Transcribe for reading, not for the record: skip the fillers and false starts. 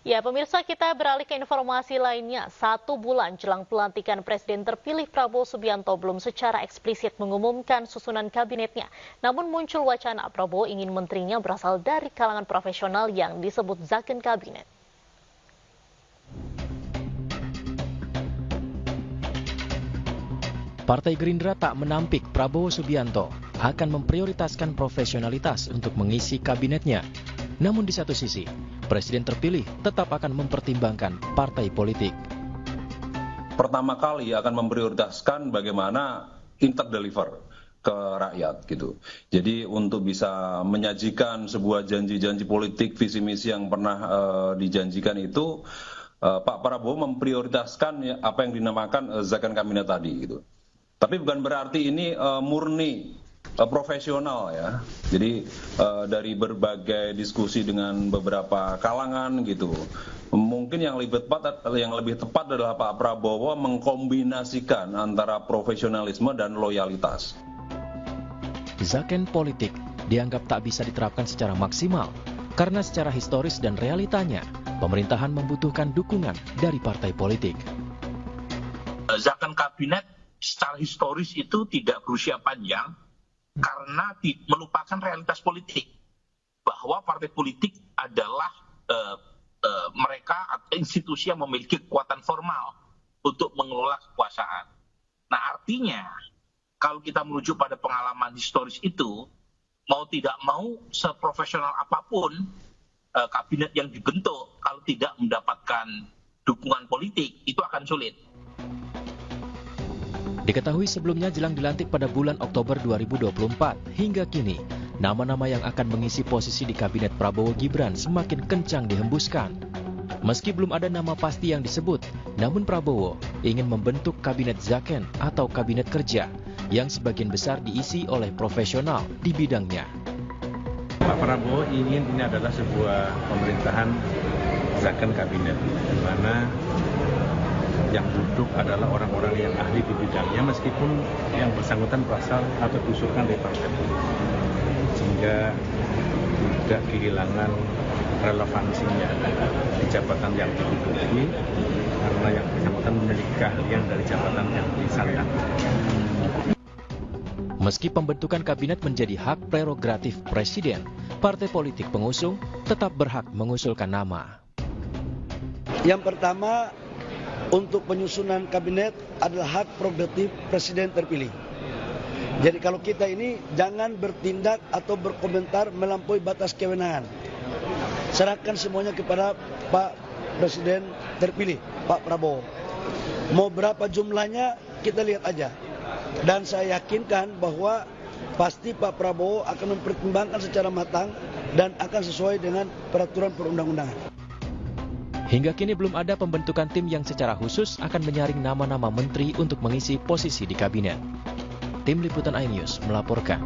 Ya, pemirsa, kita beralih ke informasi lainnya. 1 bulan jelang pelantikan Presiden terpilih Prabowo Subianto belum secara eksplisit mengumumkan susunan kabinetnya. Namun muncul wacana Prabowo ingin menterinya berasal dari kalangan profesional yang disebut zakon kabinet. Partai Gerindra tak menampik Prabowo Subianto akan memprioritaskan profesionalitas untuk mengisi kabinetnya. Namun di satu sisi, Presiden terpilih tetap akan mempertimbangkan partai politik. Pertama kali akan memprioritaskan bagaimana interdeliver ke rakyat gitu. Jadi untuk bisa menyajikan sebuah janji-janji politik, visi misi yang pernah dijanjikan itu, Pak Prabowo memprioritaskan apa yang dinamakan zakon kabinet tadi gitu. Tapi bukan berarti ini murni profesional ya. Jadi dari berbagai diskusi dengan beberapa kalangan gitu. Mungkin yang lebih tepat adalah Pak Prabowo mengkombinasikan antara profesionalisme dan loyalitas. Zakon politik dianggap tak bisa diterapkan secara maksimal karena secara historis dan realitanya pemerintahan membutuhkan dukungan dari partai politik. Zakon kabinet secara historis itu tidak berusia panjang karena melupakan realitas politik bahwa partai politik adalah mereka atau institusi yang memiliki kekuatan formal untuk mengelola kekuasaan. Nah, artinya kalau kita merujuk pada pengalaman historis itu, mau tidak mau seprofesional apapun kabinet yang dibentuk, kalau tidak mendapatkan dukungan politik itu akan sulit. Diketahui sebelumnya jelang dilantik pada bulan Oktober 2024, hingga kini nama-nama yang akan mengisi posisi di kabinet Prabowo Gibran semakin kencang dihembuskan. Meski belum ada nama pasti yang disebut, namun Prabowo ingin membentuk kabinet zakon atau kabinet kerja yang sebagian besar diisi oleh profesional di bidangnya. Pak Prabowo ingin ini adalah sebuah pemerintahan zakon kabinet, di mana yang duduk adalah orang-orang yang ahli di bidangnya meskipun yang bersangkutan berasal atau diusulkan dari partai politik, sehingga tidak kehilangan relevansinya di jabatan yang diduduki karena yang bersangkutan memiliki keahlian dari jabatan yang disandang. Meski pembentukan kabinet menjadi hak prerogatif Presiden, partai politik pengusung tetap berhak mengusulkan nama. Yang pertama, untuk penyusunan kabinet adalah hak prerogatif Presiden terpilih. Jadi kalau kita ini jangan bertindak atau berkomentar melampaui batas kewenangan. Serahkan semuanya kepada Pak Presiden terpilih, Pak Prabowo. Mau berapa jumlahnya kita lihat aja. Dan saya yakinkan bahwa pasti Pak Prabowo akan mempertimbangkan secara matang dan akan sesuai dengan peraturan perundang-undangan. Hingga kini belum ada pembentukan tim yang secara khusus akan menyaring nama-nama menteri untuk mengisi posisi di kabinet. Tim Liputan iNews melaporkan.